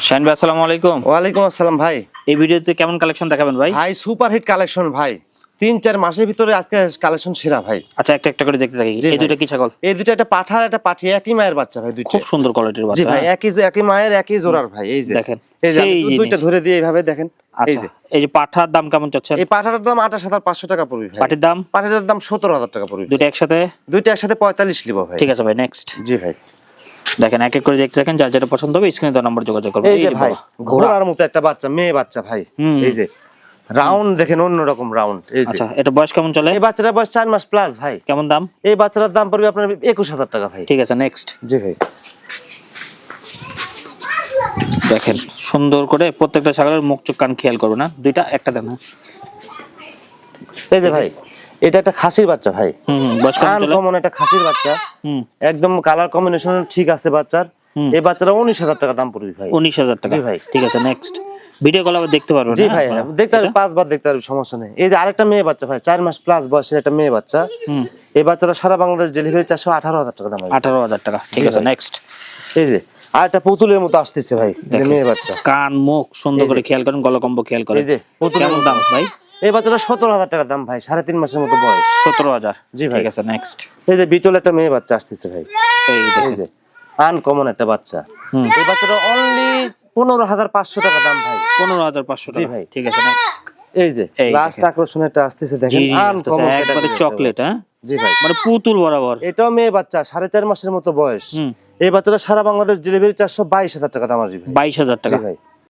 শাহিন ভাই আসসালামু আলাইকুম। ওয়ালাইকুম আসসালাম ভাই। এই ভিডিওতে কেমন কালেকশন দেখাবেন ভাই? ভাই সুপার হিট কালেকশন ভাই। ৩-৪ মাসের ভিতরে আজকে কালেকশন সেরা ভাই। আচ্ছা একটা একটা করে দেখতে থাকি। এই দুটো কি ছাগল? এই দুটো একটা পাঠা আর একটা পাঠি, একই মায়ের বাচ্চা ভাই দুইটা। খুব সুন্দর কোয়ালিটির বাচ্চা। জি ভাই, একই মায়ের একই জোড়ার ভাই। এই যে দেখেন, এই যে সেই আমি দুইটা ধরে দিয়ে এইভাবে দেখেন। এই আচ্ছা যে এই যে পাঠার দাম কেমন চাচ্ছেন? এই পাঠাটার দাম ২৮,৫০০ টাকা পড়বে ভাই। পাটির দাম? পাঠিটার দাম ১৭,০০০ টাকা পড়বে। দুটো একসাথে? দুইটা একসাথে ৪৫ লিব ভাই। ঠিক আছে ভাই, নেক্সট। জি ভাই। দেখেন এক এক করে দেখতে থাকেন, যার যেটা পছন্দ হবে স্ক্রিনে দেওয়া নম্বর যোগাযোগ করবেন। এই যে ভাই ঘোড়ার মতো একটা বাচ্চা, মেয়ে বাচ্চা ভাই। এই যে রাউন্ড দেখেন, অন্যরকম রাউন্ড। এই যে আচ্ছা এটা বয়স কেমন চলে? এই বাচ্চাটার বয়স ৪ মাস প্লাস ভাই। কেমন দাম? এই বাচ্চাটার দাম পড়বে আপনার ২১,০০০ টাকা ভাই। ঠিক আছে নেক্সট। জি ভাই। দেখেন সুন্দর করে প্রত্যেকটা ছাগলের মুখ চোখ কান খেয়াল করবেন না, দুইটা একটা দেন। এই যে ভাই এটা একটা খাসির বাচ্চা ভাই। বয়স কেমন চলে? কমন একটা খাসির বাচ্চা। একদম কালার কম্বিনেশন ঠিক আছে বাচ্চার। এই বাচ্চাটা ১৯,০০০ টাকা দাম পড়বে ভাই। ১৯,০০০ টাকা। জি ভাই। ঠিক আছে নেক্সট। ভিডিও কল আবার দেখতে পারবেন? জি ভাই দেখতে পারবেন, ৫ বার দেখতে পারবেন, সমস্যা নেই। এই যে আরেকটা মেয়ে বাচ্চা ভাই, ৪ মাস প্লাস বয়সের একটা মেয়ে বাচ্চা। এই বাচ্চাটা সারা বাংলাদেশ ডেলিভারি ৪১৮,০০০ টাকা দাম। ১৮,০০০ টাকা। ঠিক আছে নেক্সট। এই যে আরেকটা পুতুলের মতো আসতেছে ভাই, মেয়ে বাচ্চা। কান মুখ সুন্দর করে খেয়াল করেন, গলা কম্বো খেয়াল করেন। এই যে কেমন দাম ভাই? এই বাচ্চাটা ১৭,০০০ টাকা দাম ভাই, ৩.৫ মাসের মতো বয়স। ১৭,০০০। জি ভাই। ঠিক আছে নেক্সট। এই যে বিটল একটা মেয়ে বাচ্চা আসতেছে ভাই। এই এই দেখেন যে আনকমন একটা বাচ্চা। এই বাচ্চাটা অনলি ১৫,৫০০ টাকা দাম ভাই। ১৫,৫০০ জি টাকা। ভাই। ঠিক আছে নেক্সট। এই যে লাস্ট আকর্ষণ একটা আসতেছে দেখেন, আনকমন একবারে চকলেট। হ্যাঁ জি ভাই, মানে পুতুল বরাবর। এটাও মেয়ে বাচ্চা, ৪.৫ মাসের মতো বয়স। এই বাচ্চাটা সারা বাংলাদেশ ডেলিভারি ৪২২,০০০ টাকা দাম আসবে। ২২,০০০ টাকা। জি ভাই।